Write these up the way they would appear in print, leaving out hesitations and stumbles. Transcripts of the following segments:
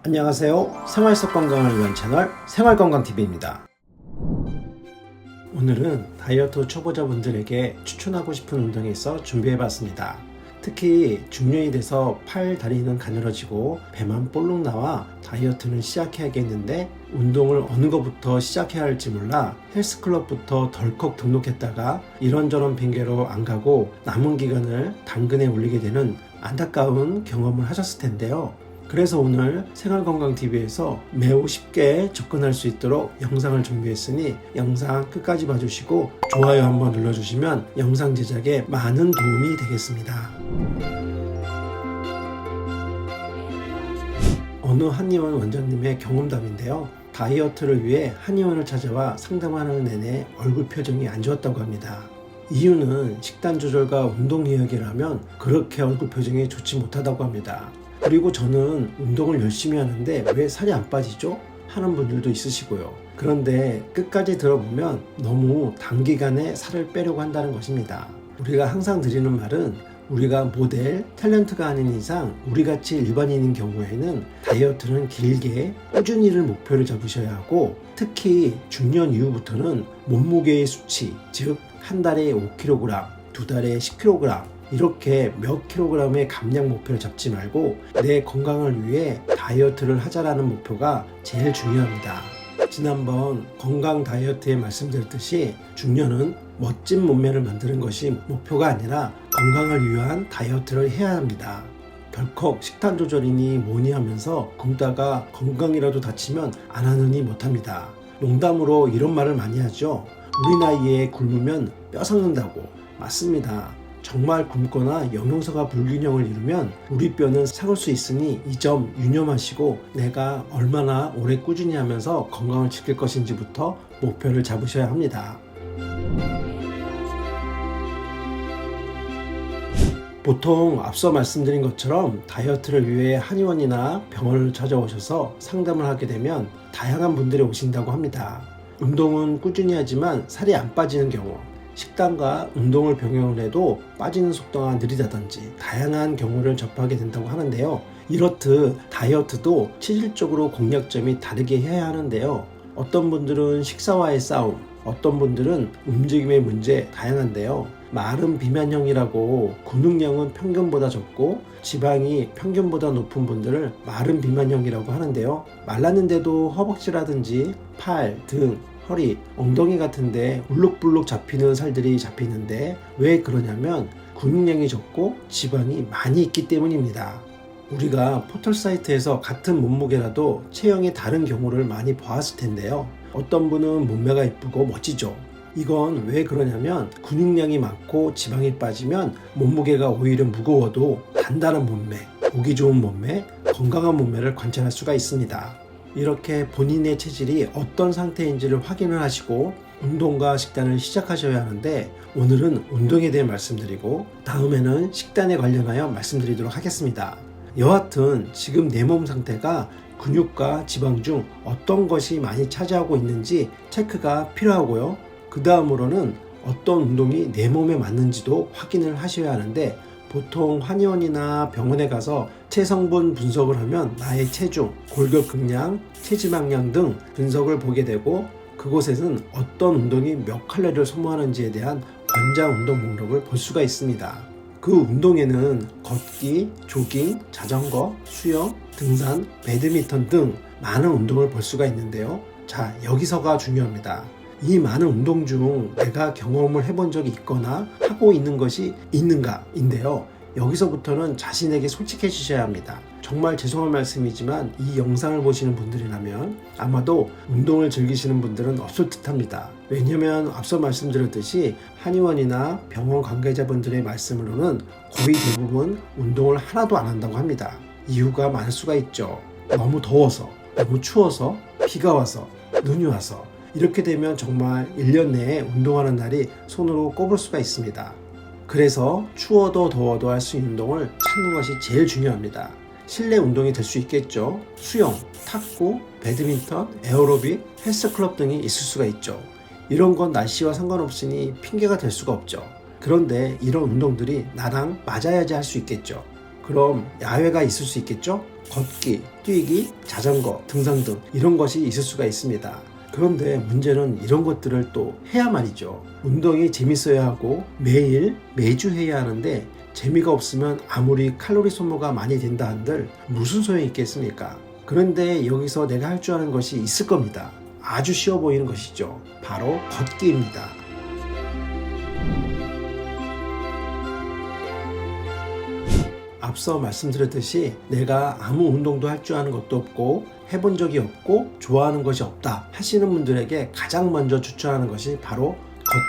안녕하세요. 생활 속 건강을 위한 채널 생활건강TV입니다. 오늘은 다이어트 초보자분들에게 추천하고 싶은 운동에 있어 준비해봤습니다. 특히 중년이 돼서 팔, 다리는 가늘어지고 배만 볼록 나와 다이어트는 시작해야겠는데 운동을 어느 것부터 시작해야 할지 몰라 헬스클럽부터 덜컥 등록했다가 이런저런 핑계로 안 가고 남은 기간을 당근에 올리게 되는 안타까운 경험을 하셨을 텐데요. 그래서 오늘 생활건강TV에서 매우 쉽게 접근할 수 있도록 영상을 준비했으니 영상 끝까지 봐주시고 좋아요 한번 눌러주시면 영상 제작에 많은 도움이 되겠습니다. 어느 한의원 원장님의 경험담인데요. 다이어트를 위해 한의원을 찾아와 상담하는 내내 얼굴 표정이 안 좋았다고 합니다. 이유는 식단 조절과 운동 이야기라면 그렇게 얼굴 표정이 좋지 못하다고 합니다. 그리고 저는 운동을 열심히 하는데 왜 살이 안 빠지죠? 하는 분들도 있으시고요. 그런데 끝까지 들어보면 너무 단기간에 살을 빼려고 한다는 것입니다. 우리가 항상 드리는 말은 우리가 모델, 탤런트가 아닌 이상 우리같이 일반인인 경우에는 다이어트는 길게 꾸준히를 목표를 잡으셔야 하고 특히 중년 이후부터는 몸무게의 수치, 즉 한 달에 5kg, 두 달에 10kg 이렇게 몇 킬로그램의 감량 목표를 잡지 말고 내 건강을 위해 다이어트를 하자라는 목표가 제일 중요합니다. 지난번 건강 다이어트에 말씀드렸듯이 중년은 멋진 몸매를 만드는 것이 목표가 아니라 건강을 위한 다이어트를 해야 합니다. 덜컥 식단 조절이니 뭐니 하면서 굶다가 건강이라도 다치면 안 하느니 못합니다. 농담으로 이런 말을 많이 하죠. 우리 나이에 굶으면 뼈 삭는다고. 맞습니다. 정말 굶거나 영양소가 불균형을 이루면 우리 뼈는 삭을 수 있으니 이 점 유념하시고 내가 얼마나 오래 꾸준히 하면서 건강을 지킬 것인지부터 목표를 잡으셔야 합니다. 보통 앞서 말씀드린 것처럼 다이어트를 위해 한의원이나 병원을 찾아오셔서 상담을 하게 되면 다양한 분들이 오신다고 합니다. 운동은 꾸준히 하지만 살이 안 빠지는 경우, 식단과 운동을 병행을 해도 빠지는 속도가 느리다든지 다양한 경우를 접하게 된다고 하는데요. 이렇듯 다이어트도 체질적으로 공략점이 다르게 해야 하는데요. 어떤 분들은 식사와의 싸움, 어떤 분들은 움직임의 문제 다양한데요. 마른 비만형이라고 근육량은 평균보다 적고 지방이 평균보다 높은 분들을 마른 비만형이라고 하는데요. 말랐는데도 허벅지라든지 팔, 등, 허리, 엉덩이 같은데 울룩불룩 잡히는 살들이 잡히는데 왜 그러냐면 근육량이 적고 지방이 많이 있기 때문입니다. 우리가 포털 사이트에서 같은 몸무게라도 체형이 다른 경우를 많이 보았을 텐데요. 어떤 분은 몸매가 이쁘고 멋지죠. 이건 왜 그러냐면 근육량이 많고 지방이 빠지면 몸무게가 오히려 무거워도 단단한 몸매, 보기 좋은 몸매, 건강한 몸매를 관찰할 수가 있습니다. 이렇게 본인의 체질이 어떤 상태인지를 확인을 하시고 운동과 식단을 시작하셔야 하는데 오늘은 운동에 대해 말씀드리고 다음에는 식단에 관련하여 말씀드리도록 하겠습니다. 여하튼 지금 내 몸 상태가 근육과 지방 중 어떤 것이 많이 차지하고 있는지 체크가 필요하고요. 그 다음으로는 어떤 운동이 내 몸에 맞는지도 확인을 하셔야 하는데 보통 한의원이나 병원에 가서 체성분 분석을 하면 나의 체중, 골격근량, 체지방량 등 분석을 보게 되고 그곳에는 어떤 운동이 몇 칼로리를 소모하는지에 대한 권장 운동 목록을 볼 수가 있습니다. 그 운동에는 걷기, 조깅, 자전거, 수영, 등산, 배드민턴 등 많은 운동을 볼 수가 있는데요. 자, 여기서가 중요합니다. 이 많은 운동 중 내가 경험을 해본 적이 있거나 하고 있는 것이 있는가인데요. 여기서부터는 자신에게 솔직해지셔야 합니다. 정말 죄송한 말씀이지만 이 영상을 보시는 분들이라면 아마도 운동을 즐기시는 분들은 없을 듯합니다. 왜냐면 앞서 말씀드렸듯이 한의원이나 병원 관계자분들의 말씀으로는 거의 대부분 운동을 하나도 안 한다고 합니다. 이유가 많을 수가 있죠. 너무 더워서, 너무 추워서, 비가 와서, 눈이 와서 이렇게 되면 정말 1년 내에 운동하는 날이 손으로 꼽을 수가 있습니다. 그래서 추워도 더워도 할 수 있는 운동을 찾는 것이 제일 중요합니다. 실내 운동이 될 수 있겠죠. 수영, 탁구, 배드민턴, 에어로빅, 헬스클럽 등이 있을 수가 있죠. 이런 건 날씨와 상관없으니 핑계가 될 수가 없죠. 그런데 이런 운동들이 나랑 맞아야지 할 수 있겠죠. 그럼 야외가 있을 수 있겠죠? 걷기, 뛰기, 자전거, 등산 등 이런 것이 있을 수가 있습니다. 그런데 문제는 이런 것들을 또 해야 말이죠. 운동이 재밌어야 하고 매일, 매주 해야 하는데 재미가 없으면 아무리 칼로리 소모가 많이 된다 한들 무슨 소용이 있겠습니까? 그런데 여기서 내가 할 줄 아는 것이 있을 겁니다. 아주 쉬워 보이는 것이죠. 바로 걷기입니다. 앞서 말씀드렸듯이 내가 아무 운동도 할 줄 아는 것도 없고 해본 적이 없고 좋아하는 것이 없다 하시는 분들에게 가장 먼저 추천하는 것이 바로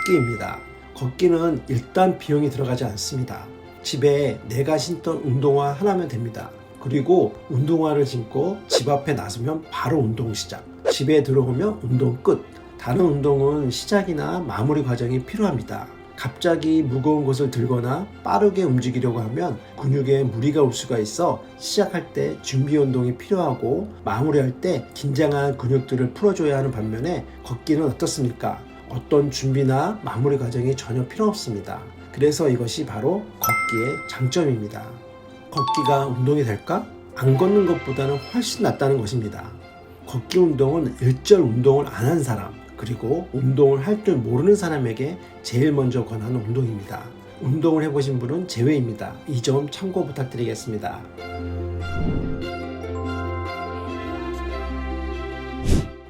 걷기입니다. 걷기는 일단 비용이 들어가지 않습니다. 집에 내가 신던 운동화 하나면 됩니다. 그리고 운동화를 신고 집 앞에 나서면 바로 운동 시작. 집에 들어오면 운동 끝. 다른 운동은 시작이나 마무리 과정이 필요합니다. 갑자기 무거운 것을 들거나 빠르게 움직이려고 하면 근육에 무리가 올 수가 있어 시작할 때 준비 운동이 필요하고 마무리할 때 긴장한 근육들을 풀어줘야 하는 반면에 걷기는 어떻습니까? 어떤 준비나 마무리 과정이 전혀 필요 없습니다. 그래서 이것이 바로 걷기의 장점입니다. 걷기가 운동이 될까? 안 걷는 것보다는 훨씬 낫다는 것입니다. 걷기 운동은 일절 운동을 안 한 사람, 그리고 운동을 할 줄 모르는 사람에게 제일 먼저 권하는 운동입니다. 운동을 해보신 분은 제외입니다. 이 점 참고 부탁드리겠습니다.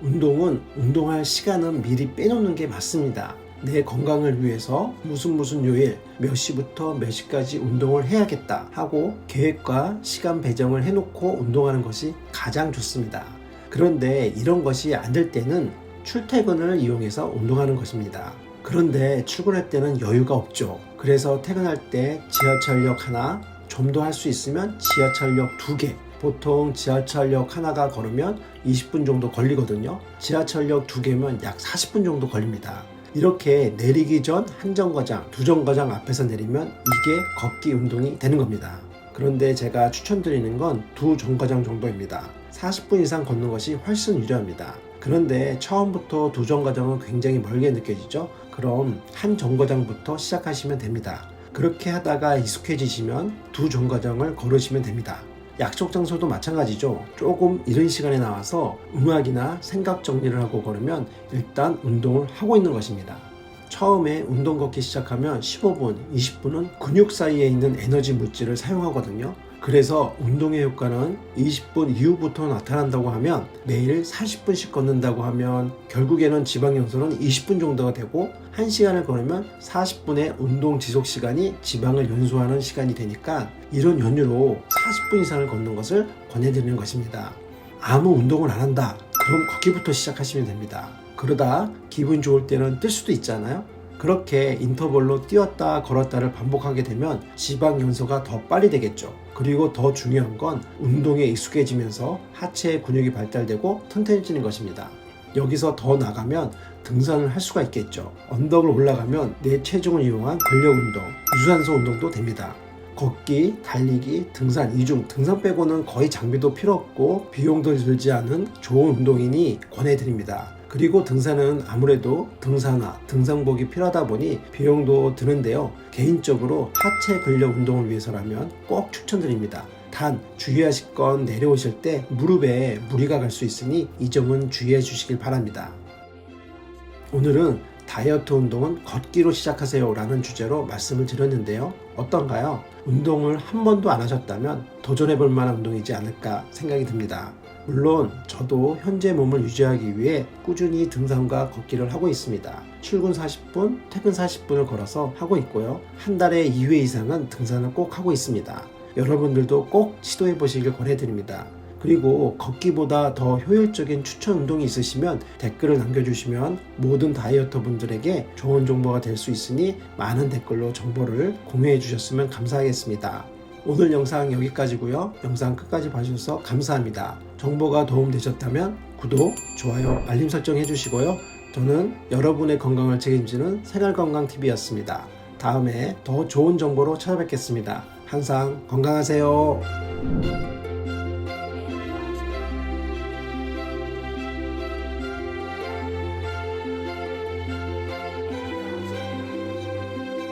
운동은 운동할 시간은 미리 빼놓는 게 맞습니다. 내 건강을 위해서 무슨 요일 몇 시부터 몇 시까지 운동을 해야겠다 하고 계획과 시간 배정을 해놓고 운동하는 것이 가장 좋습니다. 그런데 이런 것이 안 될 때는 출퇴근을 이용해서 운동하는 것입니다. 그런데 출근할 때는 여유가 없죠. 그래서 퇴근할 때 지하철역 하나, 좀 더 할 수 있으면 지하철역 2개, 보통 지하철역 하나가 걸으면 20분 정도 걸리거든요. 지하철역 2개면 약 40분 정도 걸립니다. 이렇게 내리기 전 한 정거장, 두 정거장 앞에서 내리면 이게 걷기 운동이 되는 겁니다. 그런데 제가 추천드리는 건 두 정거장 정도입니다. 40분 이상 걷는 것이 훨씬 유리합니다. 그런데 처음부터 두 정거장은 굉장히 멀게 느껴지죠? 그럼 한 정거장부터 시작하시면 됩니다. 그렇게 하다가 익숙해지시면 두 정거장을 걸으시면 됩니다. 약속 장소도 마찬가지죠. 조금 이른 시간에 나와서 음악이나 생각 정리를 하고 걸으면 일단 운동을 하고 있는 것입니다. 처음에 운동 걷기 시작하면 15분, 20분은 근육 사이에 있는 에너지 물질을 사용하거든요. 그래서 운동의 효과는 20분 이후부터 나타난다고 하면 매일 40분씩 걷는다고 하면 결국에는 지방 연소는 20분 정도가 되고 1시간을 걸으면 40분의 운동 지속 시간이 지방을 연소하는 시간이 되니까 이런 연유로 40분 이상을 걷는 것을 권해드리는 것입니다. 아무 운동을 안 한다. 그럼 걷기부터 시작하시면 됩니다. 그러다 기분 좋을 때는 뛸 수도 있잖아요. 그렇게 인터벌로 뛰었다 걸었다를 반복하게 되면 지방 연소가 더 빨리 되겠죠. 그리고 더 중요한 건 운동에 익숙해지면서 하체의 근육이 발달되고 튼튼해지는 것입니다. 여기서 더 나가면 등산을 할 수가 있겠죠. 언덕을 올라가면 내 체중을 이용한 근력 운동, 유산소 운동도 됩니다. 걷기, 달리기, 등산 이 중 등산 빼고는 거의 장비도 필요 없고 비용도 들지 않은 좋은 운동이니 권해드립니다. 그리고 등산은 아무래도 등산화, 등산복이 필요하다 보니 비용도 드는데요. 개인적으로 하체 근력 운동을 위해서라면 꼭 추천드립니다. 단 주의하실 건 내려오실 때 무릎에 무리가 갈 수 있으니 이 점은 주의해 주시길 바랍니다. 오늘은 다이어트 운동은 걷기로 시작하세요 라는 주제로 말씀을 드렸는데요. 어떤가요? 운동을 한 번도 안 하셨다면 도전해 볼 만한 운동이지 않을까 생각이 듭니다. 물론 저도 현재 몸을 유지하기 위해 꾸준히 등산과 걷기를 하고 있습니다. 출근 40분, 퇴근 40분을 걸어서 하고 있고요. 한 달에 2회 이상은 등산을 꼭 하고 있습니다. 여러분들도 꼭 시도해 보시길 권해드립니다. 그리고 걷기보다 더 효율적인 추천 운동이 있으시면 댓글을 남겨주시면 모든 다이어터 분들에게 좋은 정보가 될 수 있으니 많은 댓글로 정보를 공유해 주셨으면 감사하겠습니다. 오늘 영상 여기까지고요. 영상 끝까지 봐주셔서 감사합니다. 정보가 도움되셨다면 구독, 좋아요, 알림 설정 해주시고요. 저는 여러분의 건강을 책임지는 생활건강TV였습니다. 다음에 더 좋은 정보로 찾아뵙겠습니다. 항상 건강하세요.